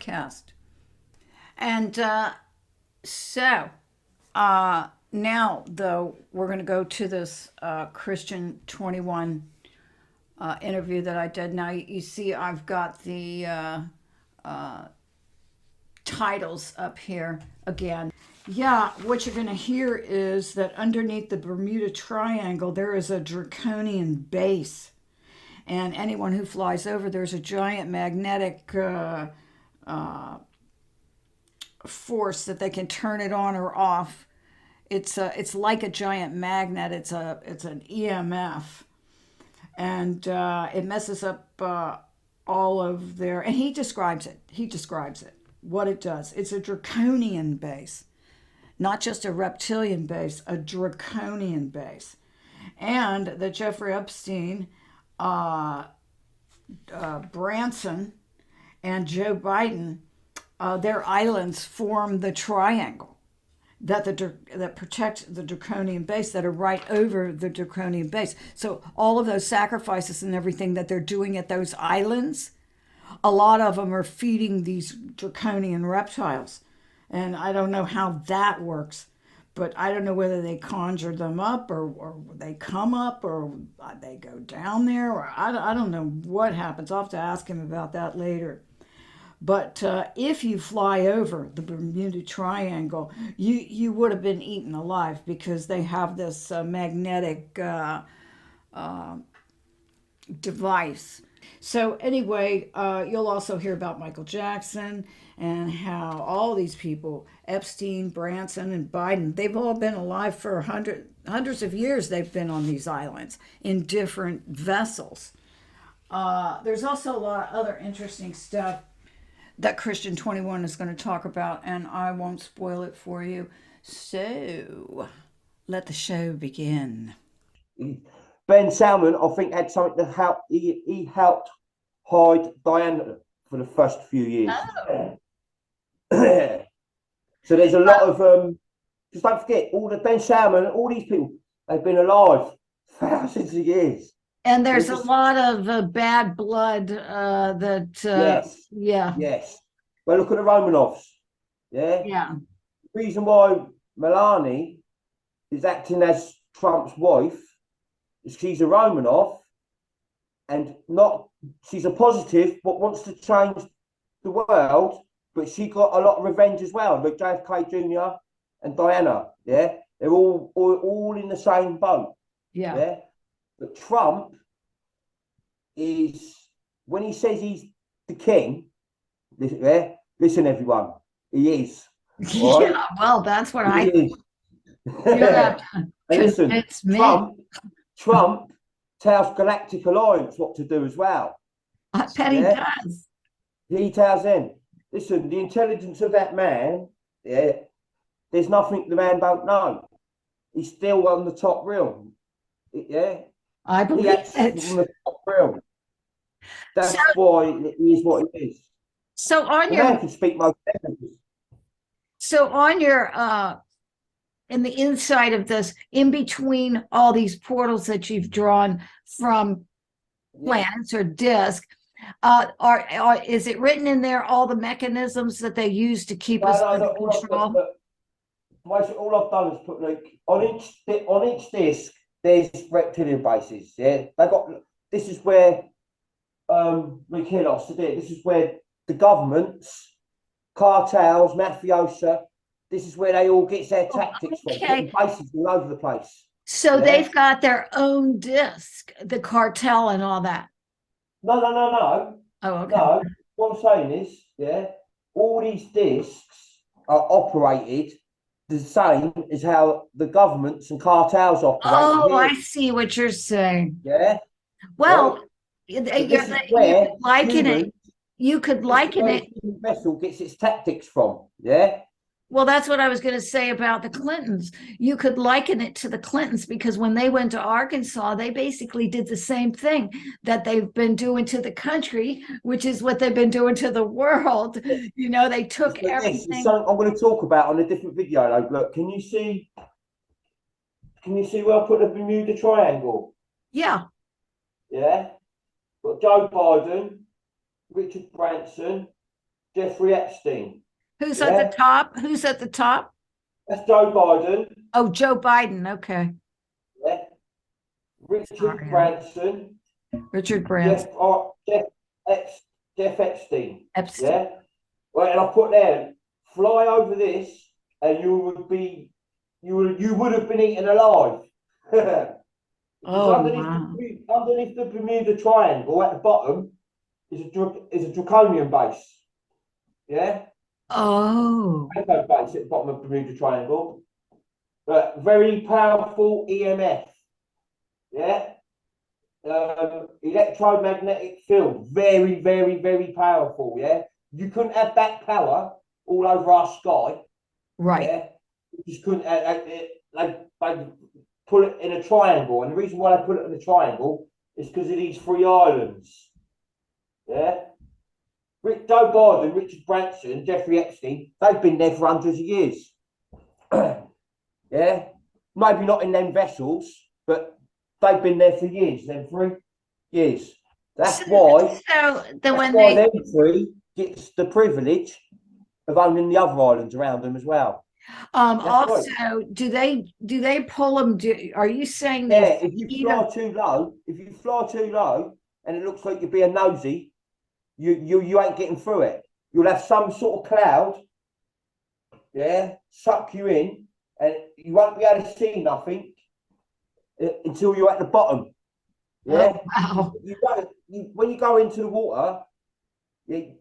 podcast. And so now, though, we're going to go to this Christian 21 interview that I did. Now, you see, I've got the titles up here again. Yeah, what you're going to hear is that underneath the Bermuda Triangle, there is a draconian base. And anyone who flies over, there's a giant magnetic force that they can turn it on or off. It's like a giant magnet. It's an EMF, and it messes up all of their. And he describes it. He describes it. What it does. It's a draconian base, not just a reptilian base. A draconian base, and that Jeffrey Epstein, Branson, and Joe Biden, their islands form the triangle that protect the draconian base, that are right over the draconian base. So all of those sacrifices and everything that they're doing at those islands, a lot of them are feeding these draconian reptiles. And I don't know how that works, but I don't know whether they conjure them up or they come up or they go down there, or I don't know what happens. I'll have to ask him about that later. But if you fly over the Bermuda Triangle, you would have been eaten alive, because they have this magnetic device. So anyway, you'll also hear about Michael Jackson and how all these people, Epstein, Branson, and Biden, they've all been alive for hundreds of years. They've been on these islands in different vessels. There's also a lot of other interesting stuff that Christian 21 is going to talk about, and I won't spoil it for you. So let the show begin. Ben Salmon, I think, had something to help. He helped hide Diana for the first few years. Oh. So there's a lot of just don't forget, all the Ben Salmon, all these people, they've been alive thousands of years. And there's a lot of bad blood that yes. Yeah. Yes. Well, look at the Romanovs. Yeah. Yeah. The reason why Melania is acting as Trump's wife is she's a Romanov, and she's a positive but wants to change the world, but she got a lot of revenge as well. Like JFK Jr. and Diana. Yeah. They're all in the same boat. Yeah. Yeah. But Trump is, when he says he's the king, listen, everyone, he is. Right? Yeah, well, that's what I think. Listen, Trump tells Galactic Alliance what to do as well. I bet he does. He tells them, listen, the intelligence of that man, there's nothing the man don't know. He's still on the top realm. Yeah. I believe it. On the top realm. That's why he is what he is. So on the your man can speak most languages. So on your in the inside of this, in between all these portals that you've drawn from planets or disk, is it written in there all the mechanisms that they use to keep us under control? All I've done is put, like, on each disc there's reptilian bases. Yeah, this is where this is where the governments, cartels, mafiosa, this is where they all get their tactics from. Bases all over the place. So they've got their own disc, the cartel and all that. No. Oh, okay. No, what I'm saying is, all these discs are operated the same as how the governments and cartels operate. Oh, I see what you're saying. Yeah. Well, you could liken it. Vessel gets its tactics from. Yeah. Well, that's what I was going to say about the Clintons. You could liken it to the Clintons, because when they went to Arkansas, they basically did the same thing that they've been doing to the country, which is what they've been doing to the world. You know, they took everything. It's something I'm going to talk about on a different video. Like, look, can you see where I put the Bermuda Triangle? Yeah. Yeah. Got Joe Biden, Richard Branson, Jeffrey Epstein. Who's at the Yeah, top? Who's at the top? that's Joe Biden. Oh, Joe Biden. Okay. Yeah, Richard Sorry. Branson. Richard Jeff, Branson. Jeff, Jeff Epstein. Epstein. Yeah. Right, and I put there, fly over this, and you would have been eaten alive. Because Oh, wow. underneath the Bermuda Triangle at the bottom is a Draconian base. Yeah. Oh. Echo base at the bottom of Bermuda Triangle. But very powerful EMF. Yeah. Electromagnetic field, very, very, very powerful. Yeah, you couldn't have that power all over our sky. Right. Yeah, you just couldn't. They put it in a triangle, and the reason why they put it in a triangle is because of these three islands. Yeah, Joe Biden, Richard Branson, Jeffrey Epstein, they've been there for hundreds of years. Yeah, maybe not in them vessels, but they've been there for years, them 3 years. That's why When them three gets the privilege of owning the other islands around them as well. also right. do they pull them? Are you saying they if you fly too low and it looks like you're being nosy, you ain't getting through it. You'll have some sort of cloud, yeah, suck you in, and you won't be able to see nothing until you're at the bottom. Yeah. Oh, wow. When you go into the water, they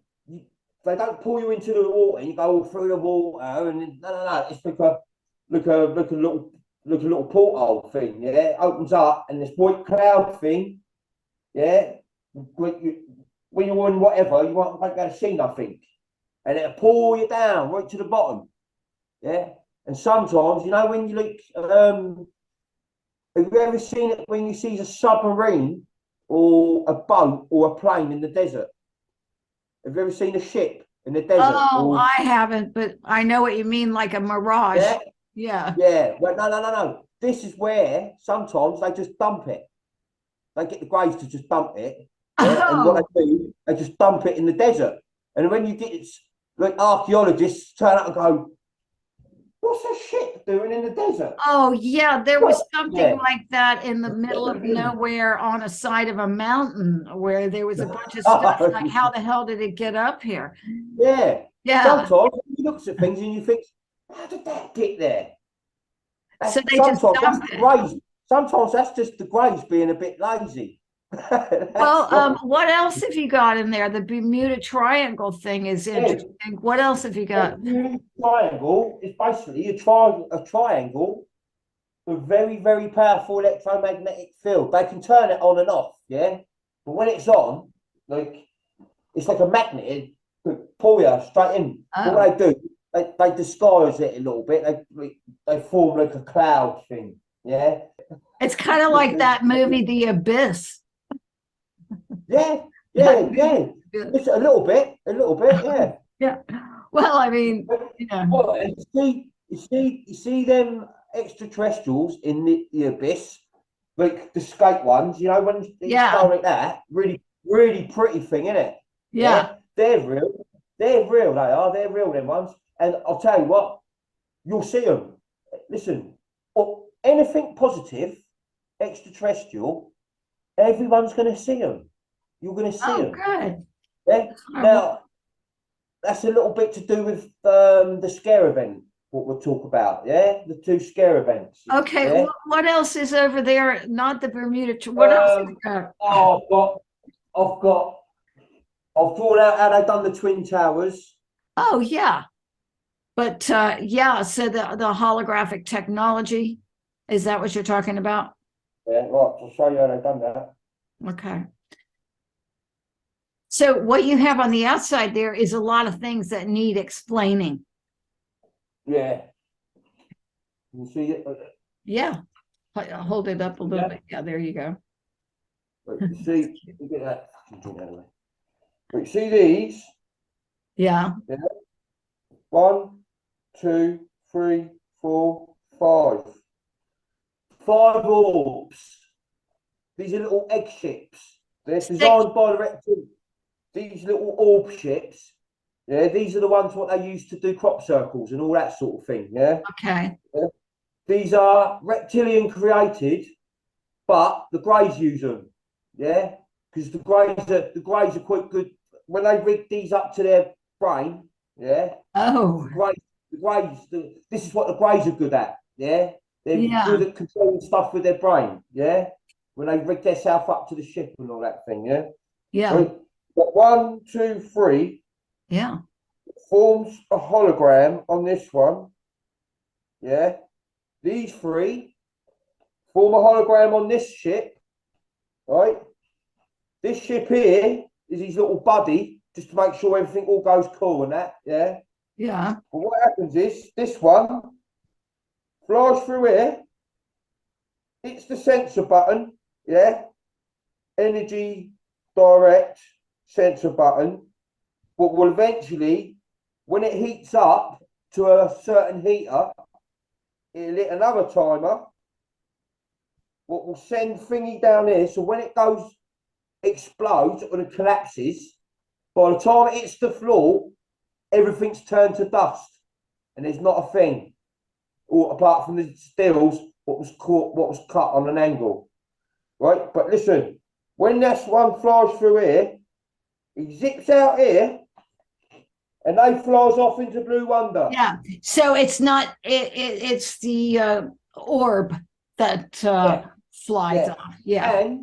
don't pull you into the water. You go through the water, and no. It's like a little porthole thing. Yeah, it opens up, and this white cloud thing. Yeah, when you're in whatever, you won't be able to see nothing, and it'll pull you down right to the bottom. Yeah, and sometimes when you look. Have you ever seen it when you see a submarine or a boat or a plane in the desert? Have you ever seen a ship in the desert? Oh, I haven't, but I know what you mean, like a mirage. Yeah. Yeah. Well, no. This is where sometimes they just dump it. They get the Greys to just dump it. Yeah. Oh. And what they do, they just dump it in the desert. And when you get it, like archaeologists turn up and go, what's a ship doing in the desert? Oh, yeah. There was something like that in the middle of nowhere on a side of a mountain where there was a bunch of stuff. Like, how the hell did it get up here? Yeah. Sometimes you look at things and you think, how did that get there? So they just dump it. Sometimes that's just the Greys being a bit lazy. Well, what else have you got in there? The Bermuda Triangle thing is interesting. What else have you got? The Bermuda Triangle is basically a triangle with very, very powerful electromagnetic field. They can turn it on and off, yeah? But when it's on, it's like a magnet to pull you straight in. Oh. What they do, they disguise it a little bit. They form like a cloud thing, yeah? It's kind of like that movie, The Abyss. Yeah. It's a little bit, yeah. Yeah. Well, I mean, Well, you see them extraterrestrials in the abyss, like the skate ones, when they go like that, really, really pretty thing, isn't it? Yeah. They're real. They're real, they are. They're real, them ones. And I'll tell you what, you'll see them. Listen, anything positive, extraterrestrial, everyone's going to see them. You're going to see them. Good. Yeah. Now, that's a little bit to do with the scare event, what we'll talk about. Yeah, the 2 scare events. Okay. Yeah? What else is over there? Not the Bermuda. What else have you got? I've drawn out how they've done the Twin Towers. Oh yeah, but so the holographic technology, is that what you're talking about? Yeah, right. I'll show you how they've done that. Okay. So what you have on the outside there is a lot of things that need explaining. Yeah. You see it? Yeah. Hold it up a little bit. Yeah, there you go. Right, you see, look at that. Right, you see these? Yeah. 1, 2, 3, 4, 5. 5 orbs. These are little egg ships. They're designed by the reptilians. These little orb ships, Yeah, these are the ones what they use to do crop circles and all that sort of thing. Yeah. Okay. Yeah? These are reptilian created, but the Greys use them. Yeah, because the Greys are quite good when they rig these up to their brain. Yeah, Oh, this is what the Greys are good at. Yeah, they're yeah. good at controlling stuff with their brain. Yeah, when they rig themselves up to the ship and all that thing. Yeah, Yeah. right. But 1, 2, 3 Yeah. forms a hologram on this one. Yeah, these three form a hologram on this ship. Right, this ship here is his little buddy, just to make sure everything all goes cool and that. Yeah. Yeah. But what happens is this one flies through here, hits the sensor button, yeah, energy direct sensor button, but will eventually, when it heats up to a certain heater, it'll hit another timer, what will send thingy down here. So when it goes, explodes or it collapses, by the time it hits the floor, everything's turned to dust and there's not a thing, or apart from the stills, what was cut on an angle, right? But listen, when this one flies through here, he zips out here, and they flies off into Blue Wonder. Yeah. So it's not it's the orb that Yeah, flies yeah. off. Yeah.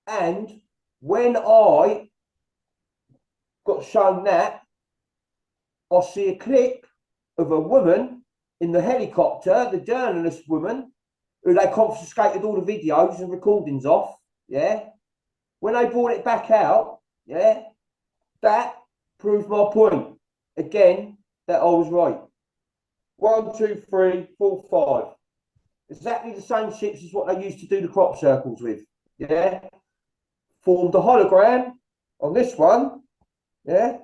And when I got shown that, I see a clip of a woman in the helicopter, the journalist woman, who they confiscated all the videos and recordings off. Yeah. When they brought it back out, yeah, that proved my point. Again, that I was right. 1, 2, 3, 4, 5. Exactly the same ships as what they used to do the crop circles with. Yeah. Formed a hologram on this one. Yeah.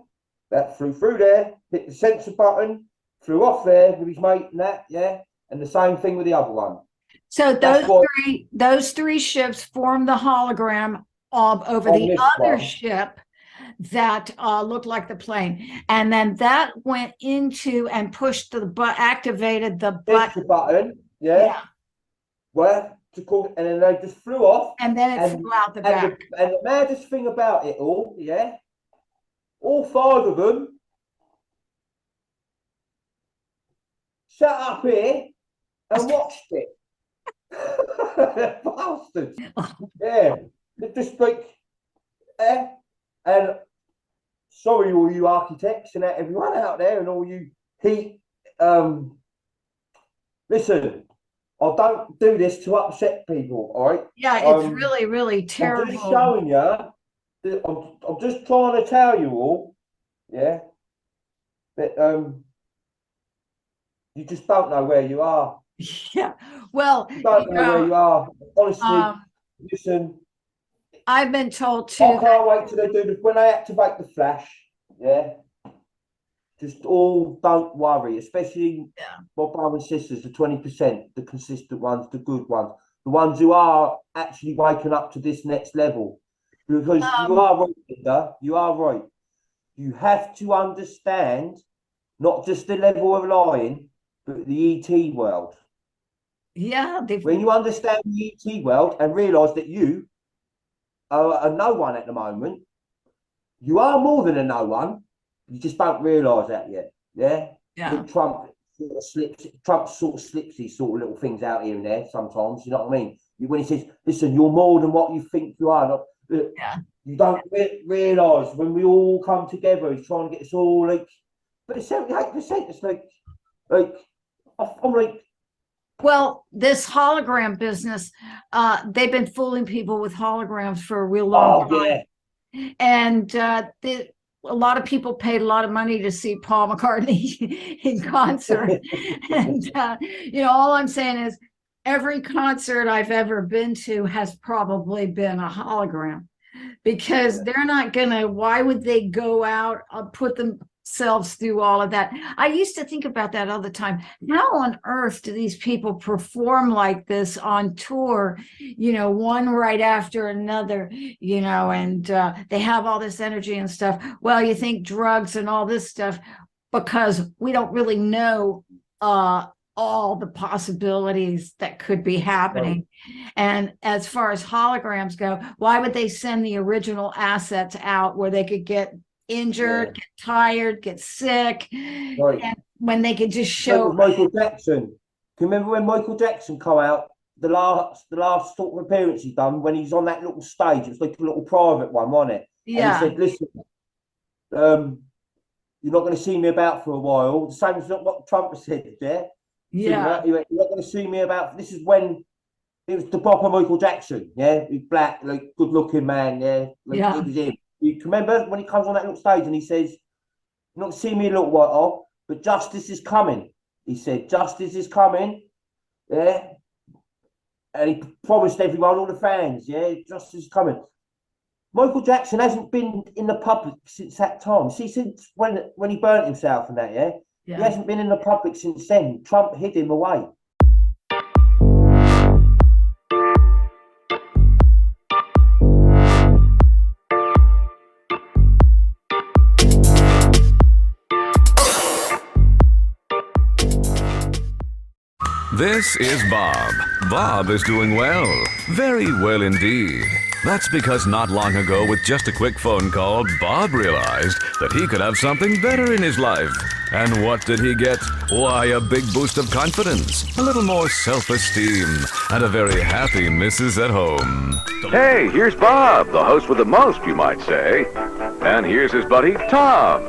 That flew through there, hit the sensor button, flew off there with his mate and that, yeah. And the same thing with the other one. So That's what those three ships form the hologram over on the this other one. ship that looked like the plane, and then that went into and pushed activated the Sensor button, yeah. Yeah, Where to call, and then they just flew off. and then it flew out the back. And the maddest thing about it all, yeah, all 5 of them sat up here and watched it. Bastards. Yeah. They're just like, and sorry, all you architects and everyone out there and all you heat. Listen, I don't do this to upset people, all right? Yeah, it's really, really terrible. I'm just showing you. I'm just trying to tell you all, yeah, that you just don't know where you are. Yeah, well, you don't know where you are. Honestly, listen. I've been told too. I can't wait till they do when they activate the flash. Yeah, just all don't worry, especially my brother and sisters, the 20%, the consistent ones, the good ones, the ones who are actually waking up to this next level. Because you are right, Linda, you are right. You have to understand not just the level of lying, but the ET world. Yeah. When you understand the ET world and realise that you are a no one at the moment, you are more than a no one. You just don't realise that yet. Yeah. Yeah. Trump sort of slips these sort of little things out here and there sometimes. You know what I mean? When he says, "Listen, you're more than what you think you are." You don't realise when we all come together. He's trying to get us all like, but it's 78%. It's like I'm like. Well, this hologram business, they've been fooling people with holograms for a real long time. Yeah. And a lot of people paid a lot of money to see Paul McCartney in concert. And, all I'm saying is every concert I've ever been to has probably been a hologram, because they're not going to, why would they go out, put themselves through all of that. I used to think about that all the time. How on earth do these people perform like this on tour, one right after another, and they have all this energy and stuff? Well, you think drugs and all this stuff, because we don't really know all the possibilities that could be happening. And as far as holograms go, why would they send the original assets out where they could get injured, get tired, get sick, and when they could just show Michael Jackson? Can you remember when Michael Jackson come out, the last sort of appearance he done, when he's on that little stage? It was like a little private one, wasn't it? Yeah. And he said, listen, you're not going to see me about for a while. The same as what Trump said there. Yeah. You're not going to see me about. This is when it was the proper Michael Jackson. Yeah, he's black, like good looking man. Yeah, It was him. You remember when he comes on that little stage and he says, "You're not seeing me a little while, but justice is coming." He said, "Justice is coming." Yeah, and he promised everyone, all the fans, yeah, justice is coming. Michael Jackson hasn't been in the public since that time. See, since when he burnt himself and that, yeah? He hasn't been in the public since then. Trump hid him away. This is Bob. Bob is doing well. Very well indeed. That's because not long ago, with just a quick phone call, Bob realized that he could have something better in his life. And what did he get? Why, a big boost of confidence, a little more self-esteem, and a very happy missus at home. Hey, here's Bob, the host with the most, you might say. And here's his buddy, Tom.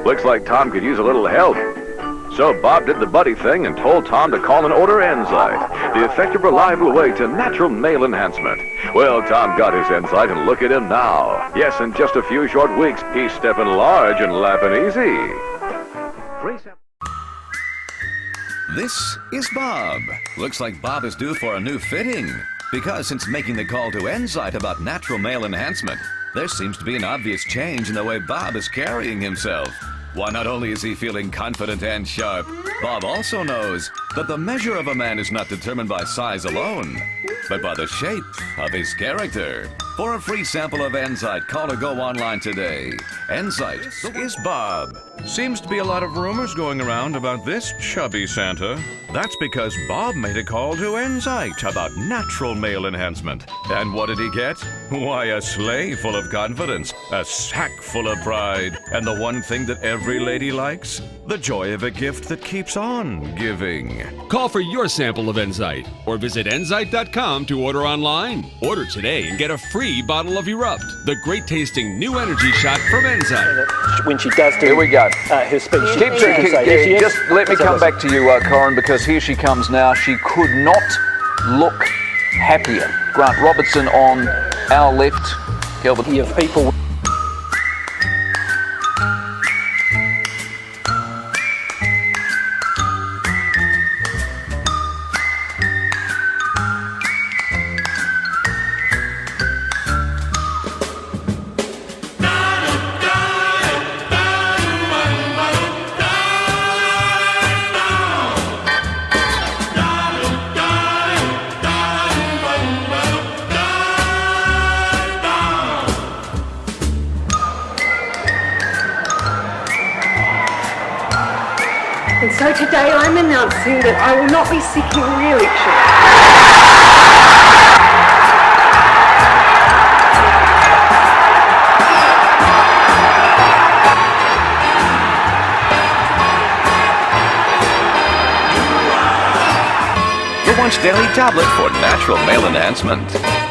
Looks like Tom could use a little help. So Bob did the buddy thing and told Tom to call and order Enzyte, the effective, reliable way to natural male enhancement. Well, Tom got his Enzyte, and look at him now. Yes, in just a few short weeks, he's stepping large and lapping easy. This is Bob. Looks like Bob is due for a new fitting. Because since making the call to Enzyte about natural male enhancement, there seems to be an obvious change in the way Bob is carrying himself. Why, not only is he feeling confident and sharp, Bob also knows that the measure of a man is not determined by size alone, but by the shape of his character. For a free sample of Enzyte, call or go online today. Enzyte is Bob. Seems to be a lot of rumors going around about this chubby Santa. That's because Bob made a call to Enzyte about natural male enhancement. And what did he get? Why, a sleigh full of confidence, a sack full of pride, and the one thing that every lady likes? The joy of a gift that keeps on giving. Call for your sample of Enzyte or visit Enzyte.com to order online. Order today and get a free bottle of Erupt, the great tasting new energy shot from Enzyte. When she does do Here we go. Her speech, Just let me come back to you, Corin, because here she comes now. She could not look happier. Grant Robertson on our left. Kelvin. You have people. And so today I'm announcing that I will not be seeking re-election. Your once daily tablet for natural male enhancement.